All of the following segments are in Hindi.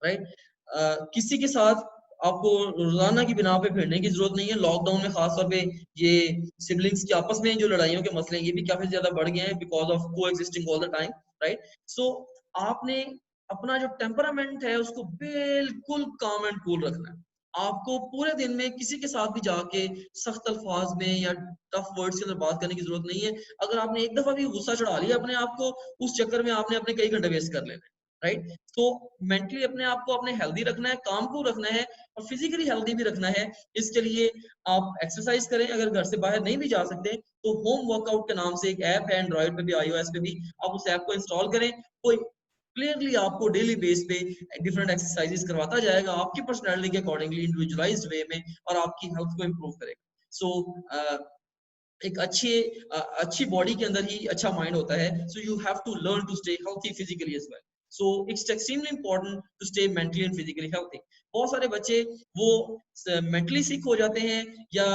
राइट। किसी के साथ आपको रोजाना की बिना पे भिड़ने की जरूरत नहीं है। लॉकडाउन में खास तौर पे ये सिबलिंग्स की आपस में जो लड़ाइयों के मसले हैं ये भी काफी ज्यादा बढ़ गए हैं because of coexisting all the time, right. So आपने अपना जो टेम्परामेंट है उसको बिल्कुल काम एंड कूल रखना है। आपको पूरे दिन में किसी के साथ भी जाके सख्त अल्फाज में या टफ वर्ड्स के अंदर बात करने की जरूरत नहीं है। अगर आपने एक दफा भी गुस्सा चढ़ा लिया अपने आप को, उस चक्कर में आपने अपने कई घंटे वेस्ट कर लेने, राइट। तो मेंटली अपने आप को आपने हेल्दी रखना है, काम को रखना है और फिजिकली हेल्दी भी रखना है। इसके लिए आप एक्सरसाइज करें। अगर घर से बाहर नहीं भी जा सकते तो होम वर्कआउट के नाम से एक ऐप है एंड्रॉइड पे भी iOS पे भी, आप उस ऐप को इंस्टॉल करें। कोई क्लियरली आपको डेली बेस पे डिफरेंट एक्सरसाइजेस करवाता जाएगा आपकी पर्सनैलिटी के अकॉर्डिंगली इंडिविजुअलाइज्ड वे में, और आपकी हेल्थ को इम्प्रूव करेगा। सो एक अच्छी बॉडी के अंदर ही अच्छा माइंड होता है। So you have to learn to stay healthy physically as well. So it's extremely important to stay mentally and physically healthy. बहुत सारे बच्चे वो मेंटली सिक हो जाते हैं या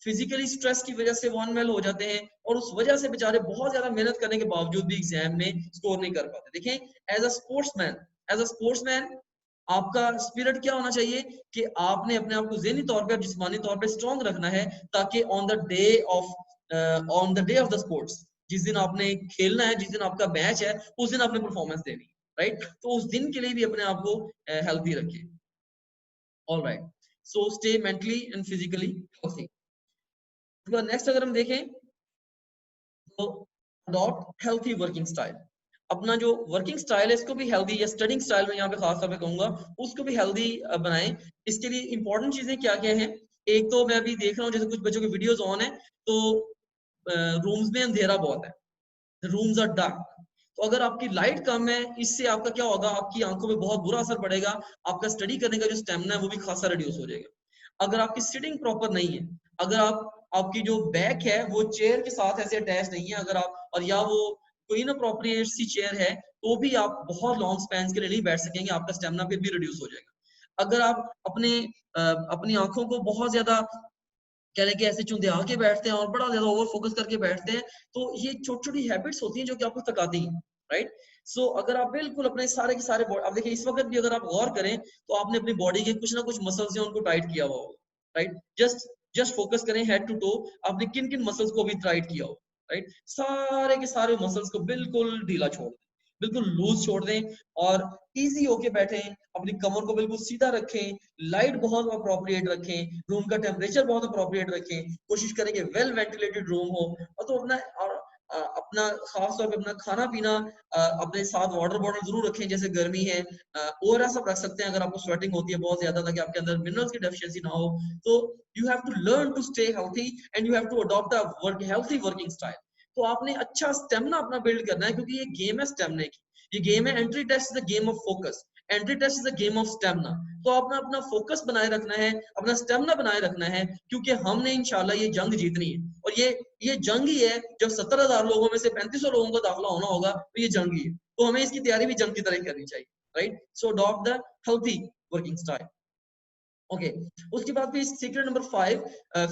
फिजिकली स्ट्रेस की वजह से वो अनवेल हो जाते हैं, और उस वजह से बेचारे बहुत ज्यादा मेहनत करने के बावजूद भी एग्जाम में स्कोर नहीं कर पाते। देखें, एज अ स्पोर्ट्समैन आपका स्पिरिट क्या होना चाहिए कि आपने अपने आप को ज़हनी तौर पे, जिस्मानी तौर पे स्ट्रांग रखना है, ताकि on the day of the sports, जिस दिन आपने खेलना है, जिस दिन आपका मैच है, उस दिन आपने परफॉर्मेंस देनी है, राइट। तो उस दिन के लिए भी अपने आप को हेल्थी रखिए। Alright, so stay mentally and physically healthy. Next अगर हम देखें तो अडॉप्ट हेल्थी वर्किंग स्टाइल। अपना जो वर्किंग स्टाइल है इसको भी हेल्दी, या स्टडिंग स्टाइल में यहाँ पे खास तौर पे कहूंगा, उसको भी हेल्दी बनाएं। इसके लिए इंपॉर्टेंट चीजें क्या क्या हैं। एक तो मैं अभी देख रहा हूँ जैसे कुछ बच्चों के वीडियोस ऑन है तो रूम्स में अंधेरा बहुत है, रूम्स आर डार्क। तो अगर आपकी लाइट कम है, इससे आपका क्या होगा, आपकी आंखों में बहुत बुरा असर पड़ेगा, आपका स्टडी करने का जो स्टेमिना है वो भी खासा रिड्यूस हो जाएगा। अगर आपकी सिटिंग प्रॉपर नहीं है, अगर आपकी जो बैक है वो चेयर के साथ ऐसे अटैच नहीं है, अगर आप, और या वो कोई इनअप्रोप्रिएट सी चेयर है, तो भी आप बहुत लॉन्ग स्पैन के लिए नहीं बैठ सकेंगे, आपका स्टेमिना फिर भी रिड्यूस हो जाएगा। अगर आप अपनी आंखों को बहुत ज्यादा कह रहे कि ऐसे चुंधिया के बैठते हैं और बड़ा ज्यादा ओवर फोकस करके बैठते हैं, तो ये छोटी छोटी हैबिट्स होती हैं जो कि आपको थकाती हैं, राइट। सो अगर आप बिल्कुल अपने सारे के सारे, अब देखिए इस वक्त भी अगर आप गौर करें तो आपने अपनी बॉडी के कुछ ना कुछ मसल्स हैं उनको टाइट किया हुआ होगा, राइट। जस्ट फोकस करें हेड टू टो, आपने किन किन मसल्स को भी टाइट किया हो, राइट। सारे के सारे मसल्स को बिल्कुल ढीला छोड़ दें, बिल्कुल लूज छोड़ दें, और इजी होके बैठें, अपनी कमर को बिल्कुल सीधा रखें, लाइट बहुत अप्रोप्रिएट रखें, रूम का टेम्परेचर बहुत अप्रोप्रिएट रखें, कोशिश करें कि वेल वेंटिलेटेड रूम हो। और तो अपना खास तौर पे अपना खाना पीना, अपने साथ वाटर बॉटल जरूर रखें, जैसे गर्मी है और सब रख सकते हैं अगर आपको स्वेटिंग होती है बहुत ज्यादा, ताकि आपके अंदर मिनरल्स की डेफिशिएंसी ना हो। तो you have to learn to stay healthy and you have to adopt a healthy working style. तो आपने अच्छा स्टेमिना अपना बिल्ड करना है, क्योंकि ये गेम है स्टेमिना की, ये गेम है, entry test is a game of focus, entry test is a game of stamina. तो आपने अपना फोकस बनाए रखना है, अपना स्टेमिना बनाए रखना है, क्योंकि हमने इंशाल्लाह ये जंग जीतनी है। और ये जंग ही है, जब 70,000 लोगों में से 3500 लोगों को दाखिला होना होगा, तो ये जंग ही है। तो हमें इसकी तैयारी भी जंग की तरह करनी चाहिए, right. So adopt the healthy working style. Okay, उसके बाद फिर secret number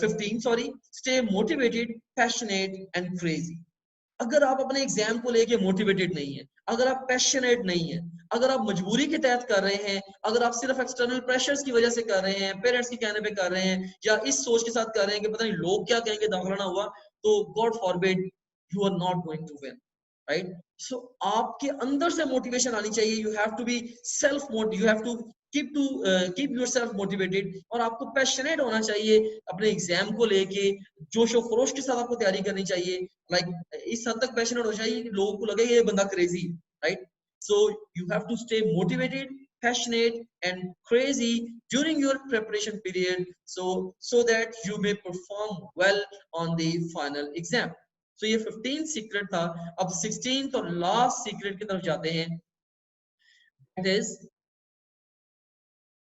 15 sorry, stay motivated, passionate and crazy. अगर आप अपने एग्जाम को लेके मोटिवेटेड नहीं है, अगर आप पैशनेट नहीं है, अगर आप मजबूरी के तहत कर रहे हैं, अगर आप सिर्फ एक्सटर्नल प्रेशर्स की वजह से कर रहे हैं, पेरेंट्स के कहने पे कर रहे हैं, या इस सोच के साथ कर रहे हैं कि पता नहीं लोग क्या कहेंगे दाखिला ना हुआ, तो God forbid, you are not going to win, right. So आपके अंदर से मोटिवेशन आनी चाहिए। You have to be self motive, you have to keep yourself motivated, और आपको पैशनेट होना चाहिए अपने एग्जाम को लेके, जोश और खरोश के साथ आपको तैयारी करनी चाहिए। इस हद तक पैशनेट हो चाहिए कि लोगों को लगे ये बंदा crazy, right. So you have to stay motivated, passionate and crazy during your preparation period, so that you may perform well on the final exam. So ये 15 सीक्रेट था। अब 16th और लास्ट सीक्रेट की तरफ जाते हैं,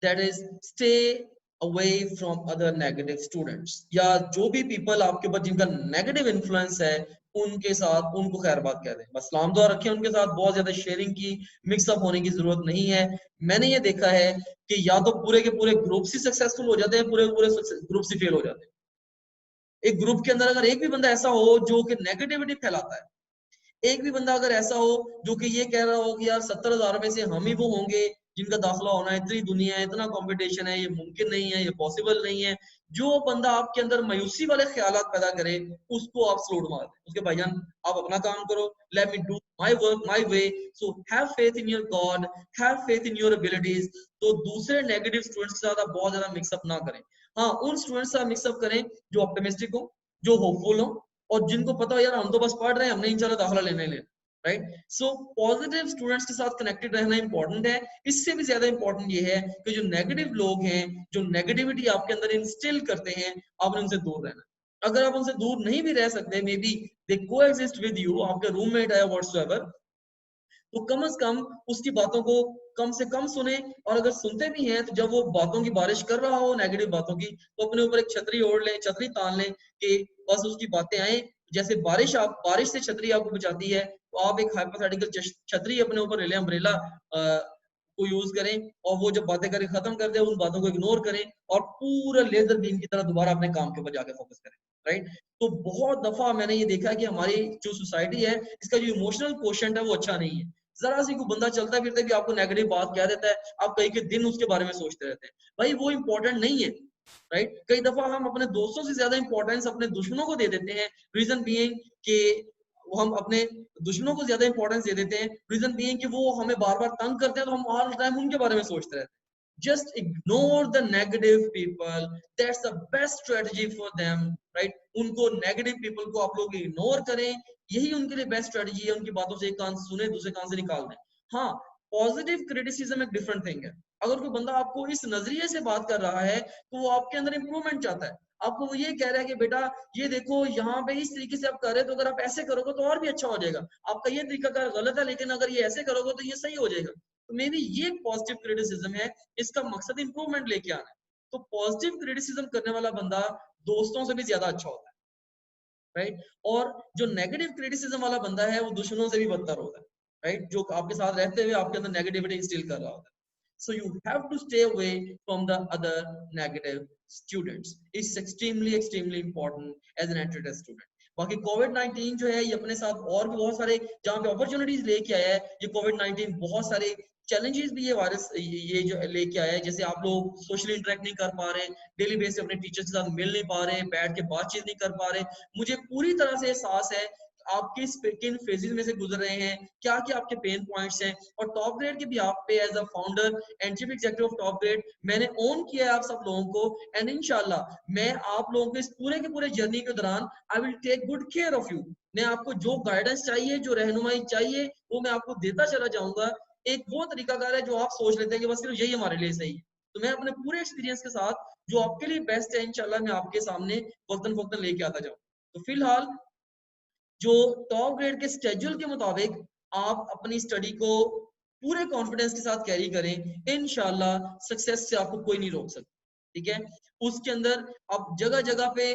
that is stay away from other negative students, या जो भी पीपल आपके ऊपर जिनका नेगेटिव इन्फ्लुएंस है, उनके साथ उनको खैर बात कह दें, बस सलाम दुआ रखें उनके साथ, बहुत ज्यादा शेयरिंग की, मिक्सअप होने की जरूरत नहीं है। मैंने ये देखा है कि या तो पूरे के पूरे ग्रुप ही सक्सेसफुल हो जाते हैं, पूरे के पूरे ग्रुप ही फेल हो जाते हैं। एक ग्रुप के अंदर अगर एक भी बंदा ऐसा हो जो कि नेगेटिविटी फैलाता है, एक भी बंदा अगर ऐसा हो जो कि ये कह रहा हो कि यार 70,000 में से हम ही वो होंगे जिनका दाखिला होना है, इतनी दुनिया है, इतना कंपटीशन है, ये मुमकिन नहीं है, ये पॉसिबल नहीं है। जो बंदा आपके अंदर मायूसी वाले ख्यालात पैदा करे, उसको आप सलूट मार दें, उसके भाईजान आप अपना काम करो, let me do my work my way, so have faith in your God, have faith in your abilities. तो दूसरे नेगेटिव स्टूडेंट्स के साथ आप बहुत ज्यादा मिक्सअप ना करें। हाँ, उन स्टूडेंट्स से मिक्सअप करें जो ऑप्टिमिस्टिक हो, जो होपफुल हो, और जिनको पता हो यार हम तो बस पढ़ रहे हैं, हमने इंशाल्लाह दाखिला लेने ले, राइट। सो पॉजिटिव स्टूडेंट्स के साथ कनेक्टेड रहना इंपॉर्टेंट है। इससे भी ज्यादा इंपॉर्टेंट ये है कि जो नेगेटिव लोग हैं, जो नेगेटिविटी आपके अंदर इंस्टिल करते हैं, आपने उनसे दूर रहना। अगर आप उनसे दूर नहीं भी रह सकते, may be they coexist with you, आपके रूममेट है व्हाटसोएवर, तो कम से कम उसकी बातों को कम से कम सुने। और अगर सुनते भी हैं तो जब वो बातों की बारिश कर रहा हो, नेगेटिव बातों की, तो अपने ऊपर एक छतरी ओढ़ लें, छतरी तान लें कि बस उसकी बातें आए। जैसे बारिश, आप बारिश से छतरी आपको बचाती है, तो आप एक हाइपोथेटिकल छतरी अपने ऊपर ले लें, अम्ब्रेला को यूज करें, और वो जब बातें करके खत्म कर दे, उन बातों को इग्नोर करें और पूरा लेजर बीम की तरह दोबारा अपने काम के ऊपर जाके फोकस करें, राइट। तो बहुत दफा मैंने ये देखा है कि हमारी जो सोसाइटी है, इसका जो इमोशनल कोशेंट है वो अच्छा नहीं है। जरा सी कोई बंदा चलता फिरता भी आपको नेगेटिव बात कह देता है, आप कई के दिन उसके बारे में सोचते रहते हैं, भाई वो इंपॉर्टेंट नहीं है, राइट। कई दफा हम अपने दोस्तों से ज्यादा इंपॉर्टेंस अपने दुश्मनों को दे देते हैं, रीजन बीइंग कि वो हम अपने दुश्मनों को ज्यादा इंपॉर्टेंस दे देते हैं, रीजन बीइंग कि वो हमें बार बार तंग करते हैं, तो हम ऑल टाइम उनके बारे में सोचते रहते हैं। just ignore the negative people, that's the best strategy for them, right। उनको नेगेटिव पीपल को आप लोग इग्नोर करें, यही उनके लिए बेस्ट स्ट्रेटजी है। उनकी बातों से एक कान सुने, दूसरे कान से निकाल दें। हाँ, पॉजिटिव क्रिटिसिज्म एक डिफरेंट थिंग है। अगर कोई बंदा आपको इस नजरिए से बात कर रहा है, तो वो आपके अंदर इंप्रूवमेंट चाहता है, आपको वो ये कह रहा है कि बेटा ये देखो यहाँ पे इस तरीके से आप कर रहे हो, तो अगर आप ऐसे करोगे तो और भी अच्छा हो जाएगा, आपका ये तरीका का गलत है, लेकिन अगर ये ऐसे करोगे तो ये सही हो जाएगा। तो मे बी ये पॉजिटिव क्रिटिसिज्म है, इसका मकसद इंप्रूवमेंट लेके आना है। तो पॉजिटिव क्रिटिसिज्म करने वाला बंदा दोस्तों से भी ज्यादा अच्छा होता है, राइट। और जो नेगेटिव क्रिटिसिज्म वाला बंदा है, वो दुश्मनों से भी बदतर होता है, राइट, जो आपके साथ रहते हुए आपके अंदर नेगेटिविटी इंस्टिल कर रहा होता है। So you have to stay away from the other negative students. It's extremely important as an entry test student. बाकी कोविड-19 जो है, ये अपने साथ और भी बहुत सारे जहाँ पे अपॉर्चुनिटीज लेके आया है, ये कोविड-19 बहुत सारे चैलेंजेस भी ये वायरस ये जो लेके आया है। जैसे आप लोग सोशली इंटरेक्ट नहीं कर पा रहे, डेली बेस पे अपने टीचर्स के साथ मिल नहीं पा रहे, बैठ के बातचीत नहीं कर पा रहे। मुझे पूरी तरह से एहसास है आप किन फेजेस में से गुजर रहे हैं, क्या क्या आपके पेन पॉइंट्स हैं। और टॉप ग्रेड के भी आप पे as a founder and chief executive of top grade मैंने ओन किया है आप सब लोगों को, एंड इंशाल्लाह मैं आप लोगों को इस पूरे के पूरे जर्नी के दौरान I will take good care of you. मैं आपको जो गाइडेंस चाहिए, जो रहनुमाई चाहिए, वो मैं आपको देता चला जाऊंगा। एक वो तरीकाकार है जो आप सोच लेते हैं कि बस सिर्फ यही हमारे लिए सही है, तो मैं अपने पूरे एक्सपीरियंस के साथ जो आपके लिए बेस्ट है, इंशाल्लाह मैं आपके सामने वक्तन फक्तन लेके आता जाऊँ। तो फिलहाल जो टॉप ग्रेड के स्केड्यूल के मुताबिक आप अपनी स्टडी को पूरे कॉन्फिडेंस के साथ कैरी करें, इंशाल्लाह सक्सेस से आपको कोई नहीं रोक सकता, ठीक है। उसके अंदर आप जगह जगह पे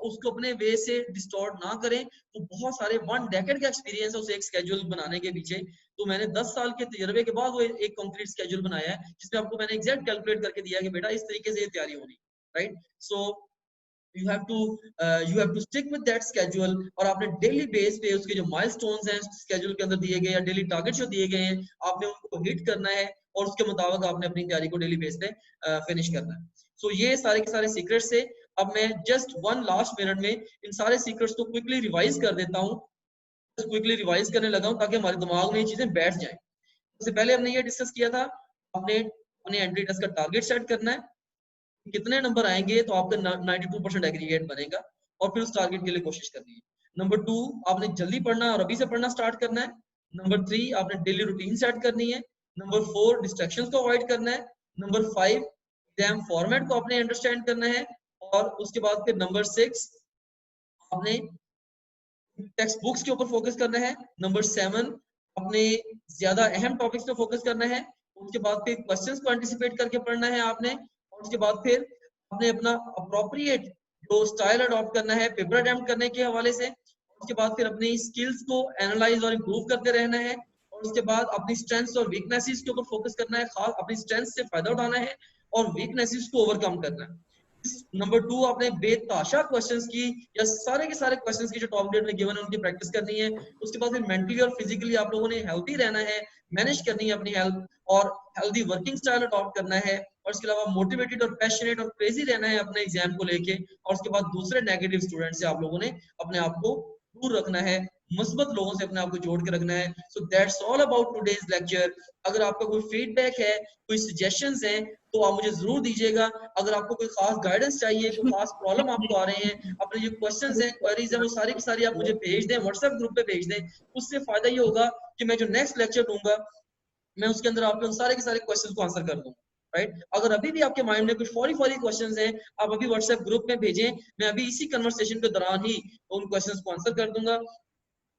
उसको अपने वे से डिस्टॉर्ट ना करें। तो बहुत सारे 1 डेकेड का एक्सपीरियंस है उसे एक स्केड्यूल बनाने के पीछे। तो मैंने 10 साल के तजर्बे के बाद वो एक कंक्रीट स्केड्यूल बनाया है, जिसमें आपको मैंने एग्जैक्ट कैलकुलेट करके दिया कि बेटा इस तरीके से ये तैयारी होनी, right. So you have to stick with that schedule। और आपने डेली बेस पे उसके जो माइलस्टोन्स हैं स्केड्यूल के अंदर दिए गए या डेली टारगेट्स जो दिए गए हैं, आपने उनको हिट करना है और उसके मुताबिक आपने अपनी तैयारी को डेली बेस पे फिनिश करना है। सो ये सारे के सारे सीक्रेट्स थे। अब मैं जस्ट 1 लास्ट मिनट में इन सारे सीक्रेट्स को क्विकली रिवाइज कर देता हूँ, क्विकली रिवाइज करने लगा हूँ ताकि हमारे दिमाग में ये चीजें बैठ जाएं। सबसे पहले हमने ये डिस्कस किया था, आपने अपने एंट्री टेस्ट का टारगेट सेट करना है, कितने नंबर आएंगे तो आपका 92% एग्रीगेट बनेगा, और फिर उस टारगेट के लिए कोशिश करनी है। नंबर 2, आपने जल्दी पढ़ना और अभी से पढ़ना स्टार्ट करना है। नंबर 3, आपने डेली रूटीन सेट करनी है। नंबर 4, डिस्ट्रैक्शंस को अवॉइड करना है। नंबर 5, एग्जाम फॉर्मेट को आपने अंडरस्टैंड करना है। और उसके बाद फिर नंबर 6, आपने टेक्स्ट बुक्स के ऊपर फोकस करना है। नंबर 7, अपने ज्यादा अहम टॉपिक्स पे फोकस करना है। उसके बाद फिर क्वेश्चंस को एंटिसिपेट करके पढ़ना है आपने। और उसके बाद फिर आपने अपना अप्रोप्रिएट जो स्टाइल अडॉप्ट करना है पेपर अटेम्प्ट करने के हवाले से। उसके बाद फिर अपनी स्किल्स को एनालाइज और इम्प्रूव करते रहना है। और उसके बाद अपनी स्ट्रेंथ्स और वीकनेसेस के ऊपर फोकस करना है, खास अपनी स्ट्रेंथ्स से फायदा उठाना है और वीकनेसेस को ओवरकम करना है। नंबर 2, आपने बेताशा क्वेश्चंस की या सारे के सारे क्वेश्चंस की जो टॉप ग्रेड में गिवन है उनकी प्रैक्टिस करनी है। उसके बाद फिर मेंटली और फिजिकली आप लोगों ने हेल्थी रहना है, मैनेज करनी है अपनी हेल्थ। और हेल्दी वर्किंग स्टाइल अडॉप्ट करना है, और इसके अलावा मोटिवेटेड और पैशनेट और क्रेजी रहना है अपने एग्जाम को लेके, और उसके बाद दूसरे नेगेटिव स्टूडेंट से आप लोगों ने अपने आप को दूर रखना है, मुस्बत लोगों से अपने आप को जोड़ के रखना है। So that's all about today's lecture. अगर आपका कोई फीडबैक है, कोई सजेशंस हैं, तो आप मुझे जरूर दीजिएगा। अगर आपको कोई खास गाइडेंस चाहिए, कोई खास प्रॉब्लम आपको आ रहे हैं, अपने जो क्वेश्चंस हैं, क्वेरीज हैं, वो सारी की सारी आप मुझे भेज दें, व्हाट्सएप ग्रुप पे भेज दें। उससे फायदा ये होगा कि मैं जो नेक्स्ट लेक्चर दूंगा, मैं उसके अंदर आपके उन सारे के सारे क्वेश्चंस को आंसर कर दूंगा। राइट, अगर अभी भी आपके माइंड में कुछ फौरी क्वेश्चंस हैं, आप अभी व्हाट्सएप ग्रुप में भेजें, मैं अभी इसी कन्वर्सेशन के दौरान ही उन क्वेश्चंस को आंसर कर दूंगा।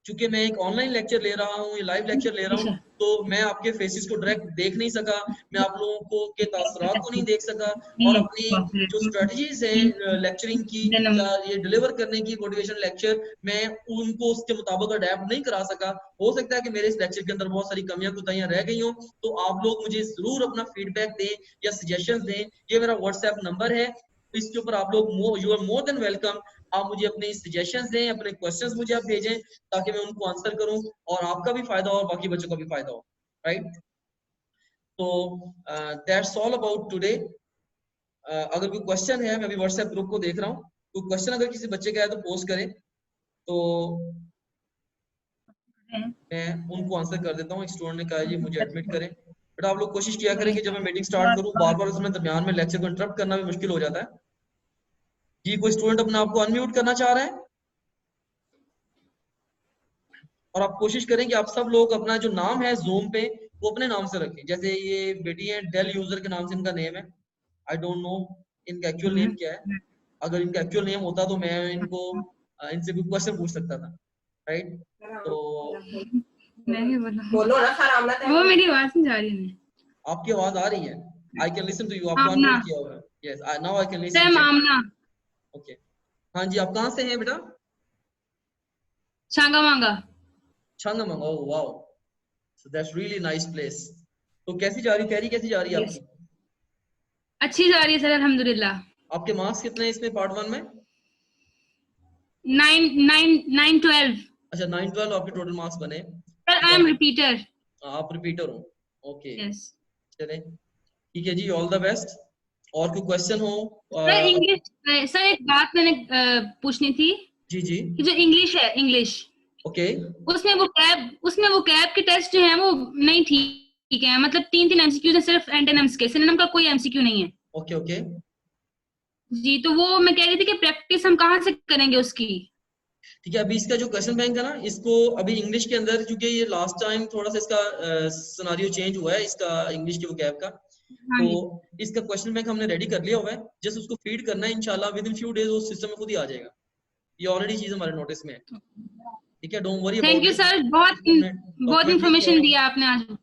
क्योंकि मैं एक ऑनलाइन लेक्चर ले रहा हूँ, लाइव लेक्चर ले रहा हूँ, तो मैं आपके फेसेस को डायरेक्ट देख नहीं सका, मैं आप लोगों को के तासरात को नहीं देख सका, और अपनी जो स्ट्रेटजीज है लेक्चरिंग की या ये डिलीवर करने की मोटिवेशन लेक्चर, मैं उनको उसके मुताबिक अडेप्ट नहीं करा सका। हो सकता है कि मेरे इस लेक्चर के अंदर बहुत सारी कमियां कुताहियां रह गई हो, तो आप लोग मुझे जरूर अपना फीडबैक दें या सजेशन दें। ये मेरा व्हाट्सएप नंबर है, इसके ऊपर आप लोग you are more than welcome. आप मुझे अपने सजेशंस दें, अपने क्वेश्चंस मुझे आप भेजें, ताकि मैं उनको आंसर करूं और आपका भी फायदा हो और बाकी बच्चों का भी फायदा हो। राइट, तो दैट्स ऑल अबाउट टुडे। अगर कोई क्वेश्चन है, मैं अभी व्हाट्सएप ग्रुप को देख रहा हूँ, कोई क्वेश्चन अगर किसी बच्चे का है तो पोस्ट करें, तो मैं उनको आंसर कर देता हूँ। एक स्टूडेंट ने कहा जी मुझे एडमिट करें। बेटा आप लोग कोशिश किया करें कि जब मैं मीटिंग स्टार्ट करूँ, बार बार उसमें दरमियान में लेक्चर को इंटरप्ट करना भी मुश्किल हो जाता है। जी, कोई स्टूडेंट अपने आप को अनम्यूट करना चाह रहा है? और आप कोशिश करें कि आप सब लोग अपना जो नाम है जूम पे वो अपने नाम से रखें। जैसे ये बेटी है, डेल यूजर के नाम से इनका नेम है। आई डोंट नो इनका एक्चुअल नेम क्या है। अगर इनका एक्चुअल नेम होता तो मैं इनको इनसे कोई क्वेश्चन पूछ सकता था। राइट, तो बोलो ना सर, आमना वो मेरी आवाज नहीं जा रही है। आपकी आवाज आ रही है, I can listen to you. आपको अनम्यूट किया हुआ है। Yes, now I can listen. Sir Aamna. Okay, हाँ जी, आप कहाँ से हैं बेटा? Changamanga. Changamanga, oh wow, so that's really nice place. तो कैसी जा रही, तैयारी कैसी जा रही है आपकी? अच्छी जा रही है सर, अल्हम्दुलिल्लाह। आपके मार्क्स कितने हैं इसमें पार्ट 1 में? 9 12। अच्छा, 9 12 आपके टोटल मार्क्स बने। Sir I am repeater. आप रिपीटर हो, ओके। यस। चलें, ठीक है जी, ऑल द बेस्ट। और कोई क्वेश्चन हो? सर इंग्लिश, सर एक बात मैंने पूछनी थी। जी जी, कि जो इंग्लिश है, इंग्लिश, ओके, उसमें वो कैब के टेस्ट जो है वो नहीं ठीक है, मतलब 3 एमसीक्यूज है सिर्फ, एंटोनिम्स के, सिनोनिम का कोई एमसीक्यू नहीं है। Okay okay. जी, तो वो मैं कह रही थी कि प्रैक्टिस हम कहाँ से करेंगे उसकी? ठीक है, अभी इसका जो क्वेश्चन बैंक है ना, इसको अभी इंग्लिश के अंदर, क्योंकि ये लास्ट टाइम थोड़ा सा इसका सिनेरियो चेंज हुआ है इसका इंग्लिश के वोकैब का, हाँ तो जी। इसका क्वेश्चन बैंक हमने रेडी कर लिया हुआ है। जस्ट उसको फीड करना है, इंशाल्लाह विद इन फ्यू डेज वो सिस्टम में खुद ही आ जाएगा। ये ऑलरेडी चीज हमारे नोटिस में है। ठीक है, don't worry thank about you it. Sir, बहुत डॉक्यूमेंट लिख के इंफॉर्मेशन आओ। दिया आपने आज।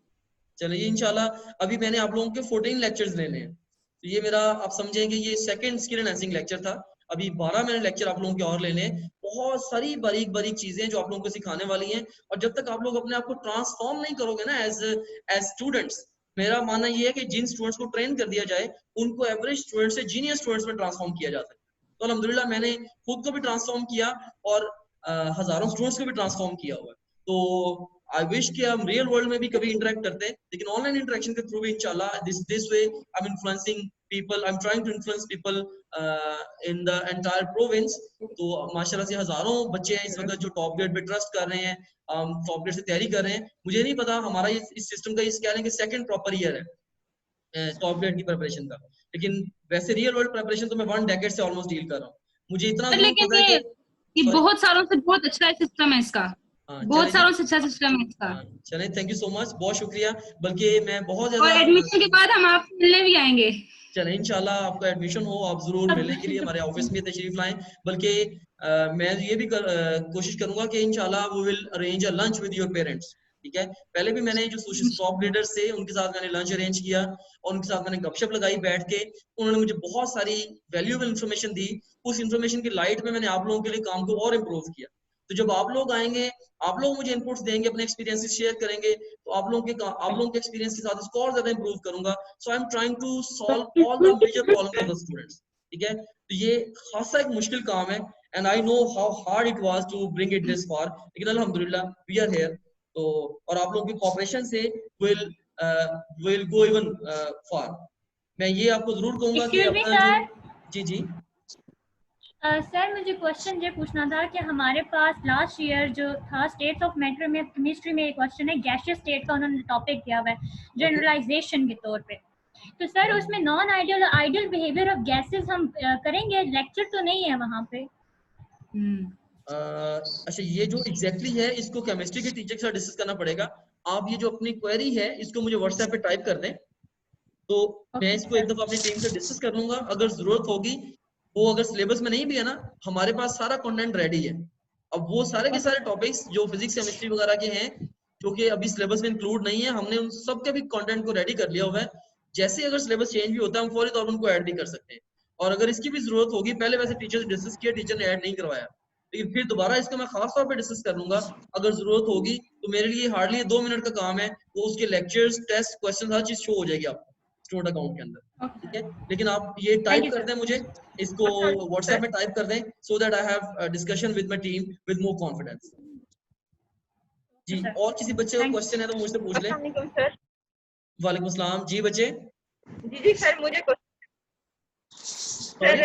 चलिए इंशाल्लाह, अभी मैंने आप लोगों के 14 लेक्चर्स लेने हैं, तो ये मेरा आप समझेंगे ये सेकंड स्किल एनहांसिंग लेक्चर था। अभी 12 मैंने लेक्चर आप लोगों के और लेने हैं। बहुत सारी बारीक बारीक चीजें जो आप लोगों को सिखाने वाली हैं, और जब तक आप लोग अपने आप को ट्रांसफॉर्म नहीं करोगे ना एज स्टूडेंट्स, मेरा मानना ये है कि जिन स्टूडेंट्स को ट्रेन कर दिया जाए, उनको एवरेज स्टूडेंट से जीनियर स्टूडेंट्स में ट्रांसफॉर्म किया जा सकता है। तो अल्हम्दुलिल्लाह मैंने खुद को भी ट्रांसफॉर्म किया, और हजारों स्टूडेंट्स को भी ट्रांसफॉर्म किया हुआ है। तो आई विश कि हम रियल वर्ल्ड में भी कभी इंटरेक्ट करते हैं, लेकिन ऑनलाइन इंटरेक्शन के थ्रू भी इंशाल्लाह this way I am influencing people, I am trying to influence people in the entire province. तो माशाल्लाह से हजारों बच्चे हैं इस वक्त जो टॉप ग्रेड पे ट्रस्ट कर रहे हैं, टॉप ग्रेड से तैयारी कर रहे हैं। मुझे नहीं पता, हमारा इस सिस्टम का इस कह लें कि सेकंड प्रॉपर ईयर है टॉप ग्रेड की प्रिपरेशन का, लेकिन वैसे रियल वर्ल्ड प्रिपरेशन तो मैं 1 डेकेड से ऑलमोस्ट डील कर रहा हूँ। मुझे इतना जरूर लेकिन पता है ये कि बहुत सालों से बहुत अच्छा सिस्टम है इसका, बहुत सालों से अच्छा सिस्टम है इसका। चलें, थैंक यू सो मच, बहुत शुक्रिया। बल्कि मैं बहुत और ज्यादा एडमिशन के बाद हम आपसे मिलने भी आएंगे। चलें, इंशाल्लाह आपका एडमिशन हो, आप जरूर मिलने के लिए हमारे ऑफिस में तशरीफ लाएं। बल्कि मैं ये भी कोशिश करूंगा कि इंशाल्लाह we will arrange a lunch with your parents. ठीक है, पहले भी मैंने जो टॉप लीडर्स थे उनके साथ मैंने लंच अरेंज किया, और उनके साथ मैंने गपशप लगाई बैठ के। उन्होंने मुझे बहुत सारी वैल्यूएबल इंफॉर्मेशन दी। उस इंफॉर्मेशन की लाइट में मैंने आप लोगों के लिए काम को और इम्प्रूव किया। तो जब आप लोग आएंगे, आप लोग मुझे इनपुट्स देंगे, अपने एक्सपीरियंसेस शेयर करेंगे, तो आप लोगों के एक्सपीरियंस के साथ इसको और ज्यादा इंप्रूव करूंगा। So I am trying to solve all the major problems of the students. ठीक है, तो ये खासा एक मुश्किल काम है, and I know how hard it was to bring it this far, लेकिन अल्हम्दुलिल्लाह वी आर हियर। तो और आप लोगों की कोऑपरेशन से विल विल गो इवन फार। मैं ये आपको जरूर कहूंगा कि Excuse me, अपना जो sir. जी जी सर मुझे क्वेश्चन ये पूछना था कि हमारे पास लास्ट ईयर जो था स्टेट्स ऑफ मैटर में केमिस्ट्री में एक क्वेश्चन है गैसियस स्टेट का उन्होंने टॉपिक दिया हुआ है जनरलाइजेशन के तौर पे। तो सर उसमें non ideal ideal behaviour of gases हम करेंगे, लेक्चर तो नहीं है वहाँ पे। अच्छा, ये जो एग्जैक्टली है इसको केमिस्ट्री के टीचर के साथ डिस्कस करना पड़ेगा। आप ये जो अपनी क्वेरी है इसको मुझे व्हाट्सएप पे टाइप कर दें, तो मैं इसको एक दफा अपनी टीम से डिस्कस कर लूंगा। अगर जरूरत होगी, वो अगर सिलेबस में नहीं भी है ना, हमारे पास सारा कंटेंट रेडी है। अब वो सारे के सारे टॉपिक्स जो फिजिक्स केमिस्ट्री वगैरह के हैं जो कि अभी सिलेबस में इंक्लूड नहीं है, हमने उन सब के भी कंटेंट को रेडी कर लिया हुआ है। जैसे अगर सिलेबस चेंज भी होता है हम फौरी तौर पर उनको ऐड भी कर सकते हैं। और अगर इसकी भी जरूरत होगी, पहले वैसे टीचर से डिस्कस किया, टीचर ने ऐड नहीं करवाया, लेकिन फिर दोबारा इसको मैं खास तौर पे डिस्कस कर लूंगा। अगर जरूरत होगी तो मेरे लिए हार्डली 2 मिनट का काम है, वो उसके लेक्चर्स, टेस्ट, क्वेश्चन हर चीज शो हो जाएगी आपको स्टूडेंट अकाउंट के अंदर। ठीक है, लेकिन आप ये टाइप कर दें, मुझे इसको व्हाट्सएप में टाइप कर दें, so that I have discussion with my team with more confidence. जी, और किसी बच्चे का क्वेश्चन है तो मुझसे पूछ लें। सर। वालेकुम अस्सलाम जी बच्चे। जी सर, मुझे सर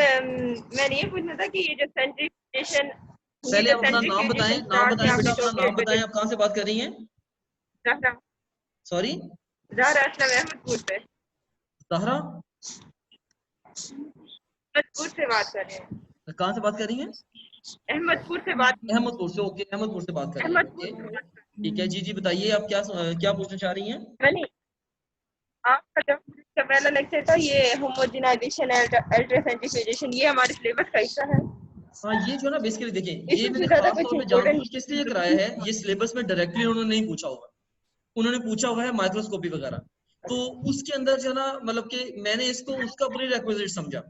मैंने ये पूछना था कि ये जो सेंट्रीफ्यूगेशन, पहले आप अपना नाम बताएं, नाम बताएं बेटा, अपना नाम बताएं, आप कहाँ से बात कर रही हैं? सॉरी, ज़हरा असलम अहमदपुर से। ज़हरा अहमदपुर से बात कर रहे हैं। कहाँ से बात कर रही हैं? अहमदपुर से बात। अहमदपुर से, ओके, अहमदपुर से बात कर रही हैं, ओके ठीक है। जी जी बताइए, आप क्या क्या पूछना चाह रही हैं? आपका जो पहला लेक्चर था ये होमोजेनाइजेशन, अल्ट्रासेंट्रीफ्यूगेशन, ये हमारे सिलेबस का हिस्सा है। हाँ, ये जो ना बेसिकली देखें, ये मैंने खास तौर पे जानबूझ के इसलिए कराया है, ये सिलेबस में डायरेक्टली उन्होंने नहीं पूछा हुआ, उन्होंने पूछा हुआ है माइक्रोस्कोपी वगैरह। तो उसके अंदर जो ना, मतलब कि मैंने इसको उसका प्री रिक्विजिट समझा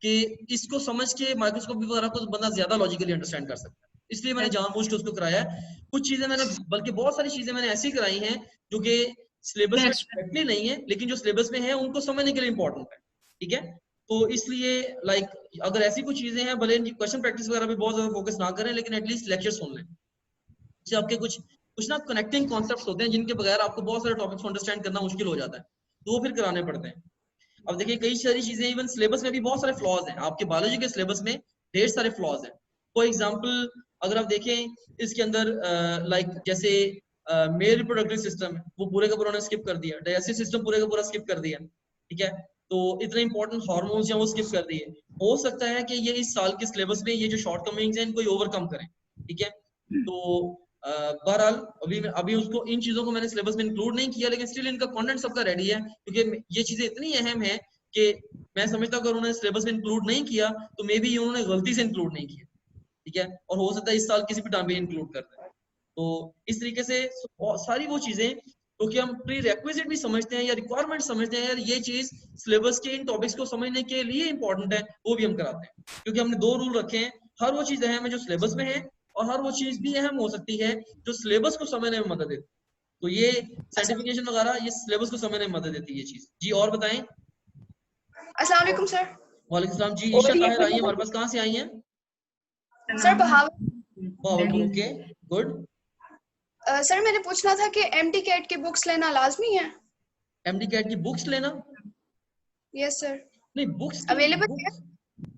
कि इसको समझ के माइक्रोस्कोपी वगैरह को बंदा ज्यादा लॉजिकली अंडरस्टैंड कर सकता है, इसलिए मैंने जानबूझ के उसको कराया है। कुछ चीजें मैंने, बल्कि बहुत सारी चीजें मैंने ऐसी कराई हैं जो कि सिलेबस में डायरेक्टली नहीं है, लेकिन जो सिलेबस में है उनको समझने के लिए इंपॉर्टेंट है। ठीक है, तो इसलिए लाइक अगर ऐसी कुछ चीजें हैं, भले इनकी क्वेश्चन प्रैक्टिस वगैरह पे बहुत ज्यादा फोकस ना करें, लेकिन एटलीस्ट लेक्चर सुन लें। इससे आपके कुछ कुछ ना कनेक्टिंग कॉन्सेप्ट्स होते हैं जिनके बगैर आपको बहुत सारे टॉपिक्स को अंडरस्टैंड करना मुश्किल हो जाता है, तो वो फिर कराने पड़ते हैं। अब देखिए, कई सारी चीजें, इवन सिलेबस में भी बहुत सारे फ्लॉज हैं, आपके बायोलॉजी के सिलेबस में ढेर सारे फ्लॉज हैं। फॉर एग्जांपल अगर आप देखें इसके अंदर लाइक जैसे मेल रिप्रोडक्टिव सिस्टम है, वो पूरे का पूरा उन्होंने स्किप कर दिया, डाइजेस्टिव सिस्टम पूरे का पूरा स्किप कर दिया। ठीक है, तो इतने इंपॉर्टेंट हार्मोन्स हैं वो स्किप कर दिए। हो सकता है कि ये इस साल के सिलेबस में ये जो शॉर्टकमिंग्स हैं इनको ओवरकम करें। ठीक है, तो बहरहाल अभी उसको, इन चीजों को मैंने सिलेबस में इंक्लूड नहीं किया, लेकिन स्टिल इनका कंटेंट सबका रेडी है, क्योंकि ये चीजें इतनी अहम है कि मैं समझता हूँ अगर उन्होंने सिलेबस में इंक्लूड नहीं किया तो मे बी उन्होंने गलती से इंक्लूड नहीं किया। ठीक है, और हो सकता है इस साल किसी भी टाइम में इंक्लूड कर दें। तो इस तरीके से सारी वो चीजें, क्योंकि हम प्री रेक्विजिट भी समझते हैं या रिक्वायरमेंट समझते हैं, यार ये चीज सिलेबस के इन टॉपिक्स को समझने के लिए इंपॉर्टेंट है, वो भी हम कराते हैं। क्योंकि हमने 2 रूल रखे हैं, हर वो चीज अहम है जो सिलेबस में है, और हर वो चीज भी अहम हो सकती है जो सिलेबस को समझने में मदद देती है। तो ये सर्टिफिकेशन वगैरह, ये सिलेबस को समझने में मदद देती है ये चीज। जी, और बताएं। अस्सलाम वालेकुम सर। वालेकुम सलाम जी। ईशा ताहिर आई है हमारे पास, कहाँ से आई हैं? Sir Bahawalpur, okay, good. Sir मैंने पूछना था कि एमडी कैट की बुक्स लेना लाजमी है? एमडी कैट की बुक्स लेना? Yes sir. नहीं, बुक्स अवेलेबल है?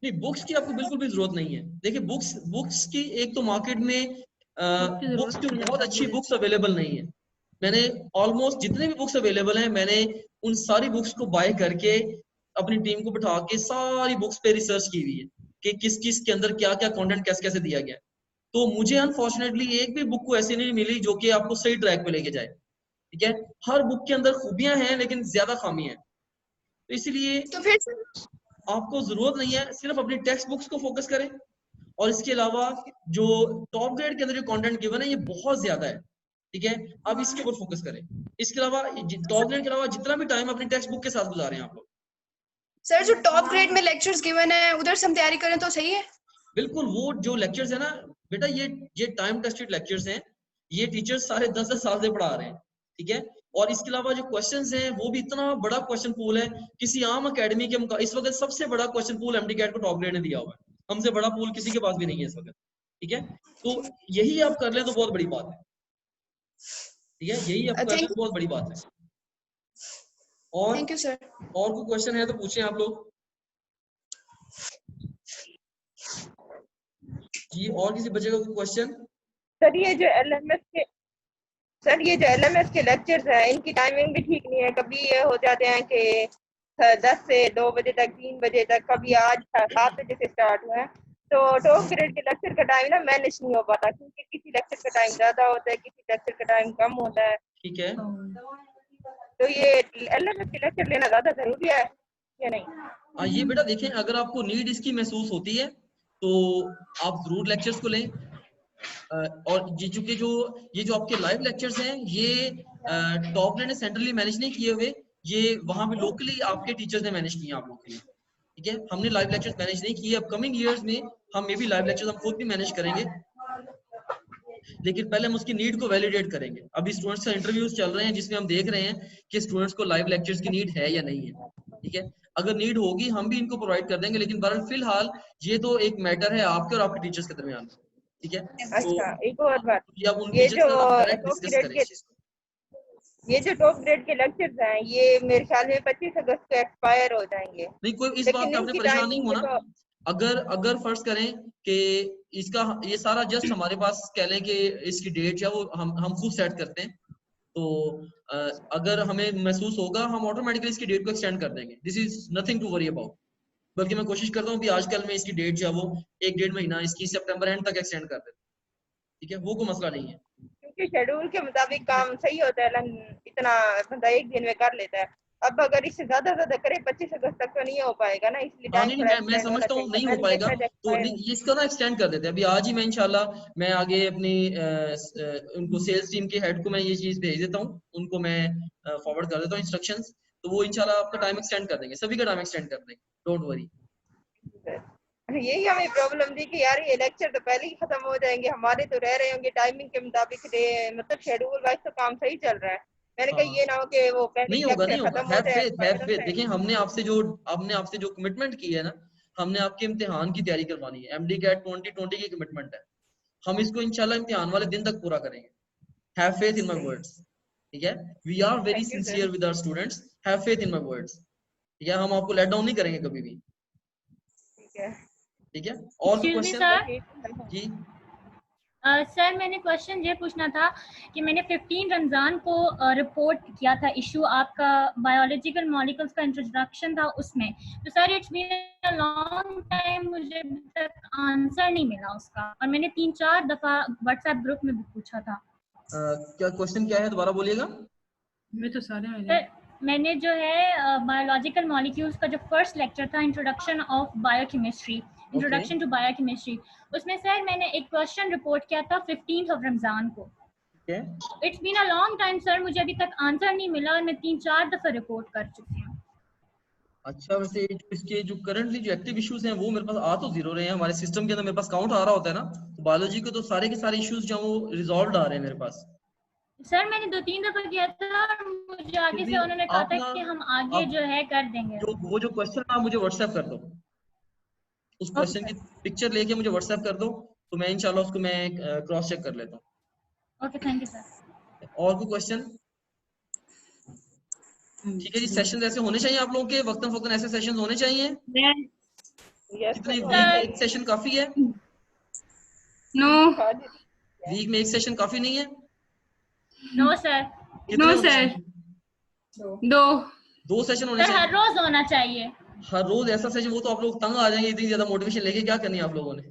नहीं, बुक्स की आपको बिल्कुल भी जरूरत नहीं है। देखिए, बुक्स की एक तो मार्केट में बुक्स की बहुत अच्छी बुक्स अवेलेबल नहीं है। मैंने ऑलमोस्ट जितने भी बुक्स अवेलेबल हैं, मैंने उन सारी बुक्स को बाय करके अपनी टीम को बिठा के सारी बुक्स पे रिसर्च की हुई है कि किस किस के अंदर क्या क्या कंटेंट कैसे कैसे दिया गया है। तो मुझे अनफॉर्चुनेटली एक भी बुक को ऐसी नहीं मिली जो कि आपको सही ट्रैक पे लेके जाए। ठीक है, हर बुक के अंदर खूबियां हैं लेकिन ज्यादा खामी है। तो इसलिए तो फिर आपको जरूरत नहीं है, सिर्फ अपनी टेक्स्ट बुक्स को फोकस करें। और इसके अलावा जो टॉप ग्रेड के अंदर जो कंटेंट गिवन है ये बहुत ज्यादा है। ठीक है, आप इसके ऊपर फोकस करें। इसके अलावा टॉप ग्रेड के अलावा जितना भी टाइम अपनी टेक्स्ट बुक के साथ गुजारें आप लोग। सर जो टॉप ग्रेड में लेक्चर्स गिवन है उधर से हम तैयारी करें तो सही है? बिल्कुल, वो जो लेक्चर्स है ना बेटा, ये टाइम टेस्टेड लेक्चर्स हैं, ये टीचर्स सारे 10-10 साल से पढ़ा रहे हैं। ठीक है, और इसके अलावा जो क्वेश्चंस हैं वो भी इतना बड़ा क्वेश्चन पूल है, किसी आम एकेडमी के इस वक्त सबसे बड़ा क्वेश्चन पूल एमडी कैट को टॉप ग्रेड ने दिया हुआ है, हमसे बड़ा पूल किसी के पास भी नहीं है इस वक्त। ठीक है, तो यही आप कर लें तो बहुत बड़ी बात है। ठीक है, यही आप कर लें तो बहुत बड़ी बात है। और थैंक यू सर। और कोई क्वेश्चन है तो पूछें आप लोग जी। और किसी बच्चे का कोई क्वेश्चन? सर ये जो एलएमएस के लेक्चर्स हैं इनकी टाइमिंग भी ठीक नहीं है। कभी ये हो जाते हैं कि 10 से 2 बजे तक, 3 बजे तक, कभी आज 7 बजे से स्टार्ट हुआ है। तो टॉप ग्रेड के लेक्चर का टाइम ना मैनेज नहीं हो पाता, क्योंकि किसी लेक्चर का टाइम ज़्यादा होता है, किसी लेक्चर का टाइम कम होता है। ठीक है। तो ये एलएमएस के लेक्चर लेना ज़्यादा ज़रूरी है या नहीं? ये बेटा देखें, अगर आपको नीड इसकी महसूस होती है तो आप जरूर लेक्चर्स को लें। और ये चूंकि ये जो आपके लाइव लेक्चर्स हैं ये टॉप ने सेंट्रली मैनेज नहीं किए हुए, ये वहां पे लोकली आपके टीचर्स ने मैनेज किए आप लोग के लिए। ठीक है, हमने लाइव लेक्चर्स मैनेज नहीं किए। अपकमिंग ईयर्स में हम मे भी लाइव लेक्चर्स हम खुद भी मैनेज करेंगे, लेकिन पहले हम उसकी नीड को वैलिडेट करेंगे। अभी स्टूडेंट्स का इंटरव्यूज चल रहे हैं जिसमें हम देख रहे हैं कि स्टूडेंट्स को लाइव लेक्चर्स की नीड है या नहीं है। ठीक है, अगर नीड होगी हम भी इनको प्रोवाइड कर देंगे, लेकिन बहरहाल फिलहाल ये तो एक मैटर है आपके और आपके टीचर्स के दरमियान। ठीक है, अच्छा, एक और बात, ये आप उन ये टीचर्स जो के साथ डायरेक्ट टॉप डिस्कस ग्रेड करें के इस चीज को। ये जो टॉप ग्रेड के लेक्चर्स हैं ये मेरे ख्याल में 25 अगस्त को एक्सपायर हो जाएंगे। नहीं, कोई इस बात लेकिन पे आपने इनकी परेशान नहीं टाइमिंग होना। अगर फर्ज करें कि इसका ये सारा जस्ट हमारे पास कह लें कि इसकी डेट या वो हम खुद सेट करते हैं, तो अगर हमें महसूस होगा हम ऑटोमेटिकली इसकी डेट को एक्सटेंड कर देंगे। This is nothing to worry about. बल्कि मैं कोशिश करता हूँ कि आजकल में इसकी डेट जो है वो 1-1.5 महीना इसकी सितंबर एंड तक एक्सटेंड कर देते। ठीक है, वो कोई मसला नहीं है, क्योंकि शेड्यूल के मुताबिक काम सही होता है, इतना बंदा एक दिन में कर लेता है। अब अगर इससे ज्यादा करे 25 अगस्त तक तो नहीं हो पाएगा ना, इसलिए हाँ टाइम नहीं, थोड़ा मैं एक्सटेंड होना समझता हूँ चाहिए। नहीं हो मैंने पाएगा, देखा तो एक्सपायर नहीं इसका ना एक्सटेंड कर देते हैं। अभी आज ही मैं इंशाल्लाह मैं आगे अपनी उनको सेल्स टीम के हेड को मैं ये चीज भेज देता हूँ, उनको मैं फॉरवर्ड कर देता हूँ इंस्ट्रक्शंस, तो वो इंशाल्लाह आपका टाइम एक्सटेंड कर देंगे, सभी का टाइम एक्सटेंड कर देंगे, डोंट वरी। यही हमें प्रॉब्लम थी कि यार ये लेक्चर तो पहले ही खत्म हो जाएंगे, हमारे तो रह रहे होंगे टाइमिंग के मुताबिक, मतलब शेड्यूल वाइज तो काम सही चल रहा है। मैंने कहा ये ना हो कि वो पहले नहीं ही होगा, नहीं लेक्चर होगा, खत्म हो जाए, हैव एक्सपायर हो फेथ। जाए। देखिए हमने आपसे जो कमिटमेंट की है ना, हमने आपके इम्तिहान की तैयारी करवानी है, एमडी कैट 2020 की कमिटमेंट है, हम इसको इंशाल्लाह इम्तिहान वाले दिन तक पूरा करेंगे। Have faith in my words. ठीक है, we are very thank you sir. Sincere with our students, have faith in my words. ठीक है, हम आपको लेट डाउन नहीं करेंगे कभी भी। ठीक है, ठीक है, और कोई Excuse me, क्वेश्चन? sir. जी सर मैंने क्वेश्चन ये पूछना था कि मैंने 15 रमज़ान को रिपोर्ट किया था इशू आपका बायोलॉजिकल मॉलिक्यूल्स का इंट्रोडक्शन था उसमें, तो sir it's been a long time, मुझे अभी तक आंसर नहीं मिला उसका, और मैंने 3-4 दफ़ा व्हाट्सएप ग्रुप में भी पूछा था। क्या क्वेश्चन क्या है, दोबारा बोलिएगा। मैं तो सारे में सर मैंने जो है बायोलॉजिकल मॉलिक्यूल्स का जो फर्स्ट लेक्चर था introduction of biochemistry, introduction to biochemistry, उसमें सर मैंने एक क्वेश्चन रिपोर्ट किया था 15 रमज़ान को। It's been a long time sir, मुझे अभी तक आंसर नहीं मिला और मैं 3-4 दफा रिपोर्ट कर चुकी हूँ। अच्छा, वैसे इसके जो करंटली जो एक्टिव इश्यूज हैं वो मेरे पास आ तो जीरो रहे हैं, हमारे सिस्टम के अंदर मेरे पास काउंट आ रहा होता है ना, तो बायोलॉजी के तो सारे के सारे इश्यूज जो वो रिजॉल्व आ रहे हैं मेरे पास। सर मैंने 2-3 दफा किया था और मुझे आगे से उन्होंने कहा था कि हम आगे जो है कर देंगे। वो जो क्वेश्चन आप मुझे व्हाट्सएप कर दो, उस क्वेश्चन की पिक्चर लेके मुझे व्हाट्सएप कर दो, तो मैं इंशाल्लाह उसको मैं क्रॉस चेक कर लेता हूँ। Okay, thank you sir. और कोई क्वेश्चन? ठीक है जी, सेशन ऐसे होने चाहिए आप लोगों के, वक्तन फक्तन ऐसे सेशन होने चाहिए। कितने वीक में एक सेशन काफी है? नो वीक में एक सेशन काफी नहीं है? No sir. नो सर, दो सेशन होने सर हर चाहिए। रोज होना चाहिए। हर रोज ऐसा सेशन, वो तो आप लोग तंग आ जाएंगे, इतनी ज्यादा मोटिवेशन लेके क्या करनी है आप लोगों ने।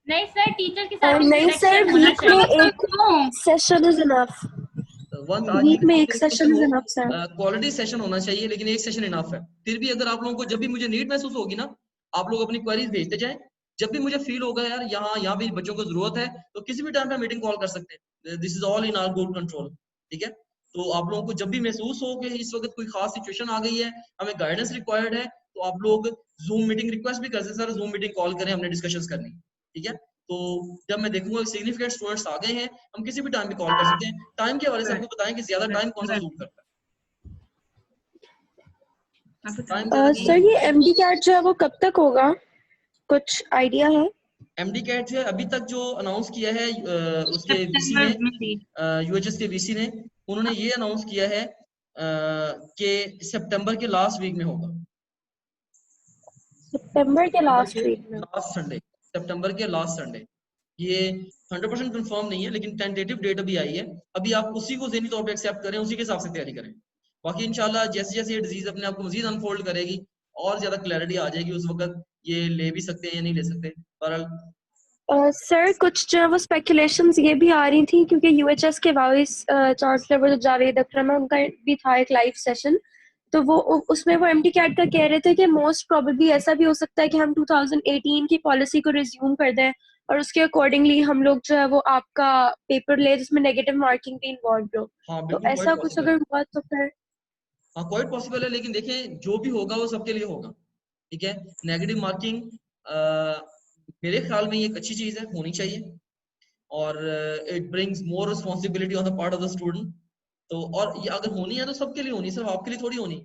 नहीं सर, टीचर के साथ नहीं सर, होना वीक में चाहिए। एक सेशन इज इनफ। वीक में एक session is enough sir. Quality session होना चाहिए, लेकिन एक सेशन इनफ है। फिर भी अगर आप लोगों को जब भी मुझे नीड महसूस होगी ना, आप लोग अपनी क्वेरीज भेजते जाएं। जब भी मुझे फील होगा यार यहाँ भी बच्चों को जरूरत है, तो किसी भी टाइम पे मीटिंग कॉल कर सकते हैं। This is all in our good control. ठीक है, तो आप लोगों को जब भी महसूस हो कि इस वक्त कोई खास सिचुएशन आ गई है, हमें गाइडेंस रिक्वायर्ड है, तो आप लोग जूम मीटिंग रिक्वेस्ट भी कर सकते हैं, सर जूम मीटिंग कॉल करें, हमने डिस्कशंस करनी। ठीक है, तो जब मैं देखूंगा सिग्निफिकेंट स्टूडेंट्स आ गए हैं, हम किसी भी टाइम पे कॉल कर सकते हैं। टाइम के हवाले से हमको बताएं कि ज्यादा टाइम कौन सा सूट करता है। सर ये एमडी कैट जो है वो कब तक होगा, कुछ आइडिया है? एमडी कैट है अभी तक जो अनाउंस किया है उसके वीसी ने, यूएचएस के वीसी ने, उन्होंने ये अनाउंस किया है के सितंबर के लास्ट वीक में होगा। सितंबर के लास्ट वीक में, लास्ट संडे, सितंबर के लास्ट संडे। ये 100% कंफर्म नहीं है, लेकिन टेंटेटिव डेट अभी आई है। अभी आप उसी को ज़हनी तौर पे एक्सेप्ट करें, उसी के हिसाब से तैयारी करें। बाकी इंशाल्लाह जैसे जैसे ये डिजीज अपने आप को मजीद अनफोल्ड करेगी और ज्यादा क्लैरिटी आ जाएगी, उस वक्त ये ले भी सकते हैं या नहीं ले सकते। बहरहाल सर कुछ जो है वो स्पेकुलेशंस ये भी आ रही थी, क्योंकि यूएचएस के वाइस चांसलर वो जो जावेद अकरम है, उनका भी था एक लाइव सेशन, तो वो उसमें वो एमडी कैट का कह रहे थे कि मोस्ट प्रोबेबली ऐसा भी हो सकता है कि हम 2018 की पॉलिसी को रिज्यूम कर दें और उसके अकॉर्डिंगली हम लोग जो है वो आपका पेपर ले जिसमें नेगेटिव मार्किंग भी इन्वॉल्व हो। हाँ, तो ऐसा कुछ अगर हुआ तो फिर हाँ क्वाइट पॉसिबल है, लेकिन देखें जो भी होगा वो सबके लिए होगा, ठीक है। नेगेटिव मार्किंग मेरे ख्याल में ये एक अच्छी चीज है, होनी चाहिए, और it brings more responsibility on the part of the student. तो और ये अगर होनी है तो सबके लिए होनी, सिर्फ आपके लिए थोड़ी होनी,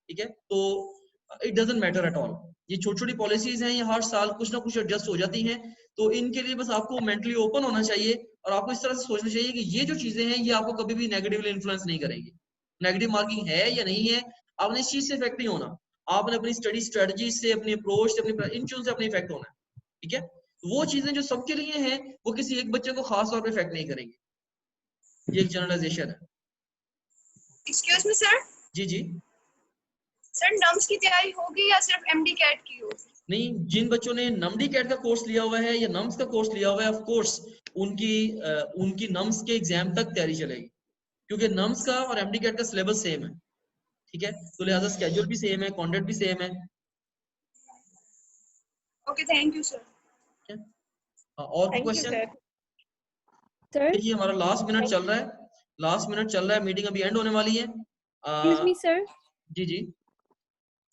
ठीक है। तो it doesn't matter at all. ये छोटी छोटी पॉलिसीज हैं, ये हर साल कुछ ना कुछ एडजस्ट हो जाती हैं, तो इनके लिए बस आपको मेंटली ओपन होना चाहिए और आपको इस तरह से सोचना चाहिए कि ये जो चीजें हैं ये आपको कभी भी नेगेटिवली इन्फ्लुएंस नहीं करेंगी। नेगेटिव मार्किंग है या नहीं है, आपने इस चीज से इफेक्ट नहीं होना, आपने अपनी स्टडी स्ट्रेटजी से, अपनी अप्रोच से, अपनी इन चीजों से अपने इफेक्ट होना है, ठीक है। वो चीजें जो सबके लिए हैं वो किसी एक बच्चे को खास तौर पे इफेक्ट नहीं करेंगी। ये एक जनरलाइजेशन है। Excuse me sir. जी जी सर नम्स की तैयारी होगी या सिर्फ एमडी कैट की होगी? नहीं, जिन बच्चों ने नमडी कैट का कोर्स लिया हुआ है या नम्स का कोर्स लिया हुआ है, ऑफ कोर्स उनकी नम्स के एग्जाम तक तैयारी चलेगी, क्योंकि नम्स का और एमडी कैट का सिलेबस सेम है, ठीक है। तो लिहाजा स्केड्यूल भी सेम है, कंटेंट भी सेम है। Okay, thank you sir. और कोई क्वेश्चन? सर देखिए हमारा लास्ट मिनट चल रहा है, लास्ट मिनट चल रहा है, मीटिंग अभी एंड होने वाली है। Excuse me sir. जी जी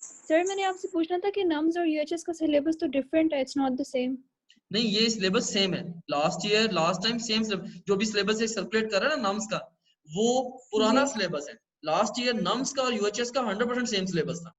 सर मैंने आपसे पूछना था कि नम्स और यूएचएस का सिलेबस तो डिफरेंट है, इट्स नॉट द सेम। नहीं, ये सिलेबस सेम है, लास्ट टाइम सेम जो भी सिलेबस सर्कुलेट कर रहा है ना नम्स का, वो पुराना सिलेबस है। लास्ट ईयर नम्स का और यूएचएस का 100% सेम सिलेबस था।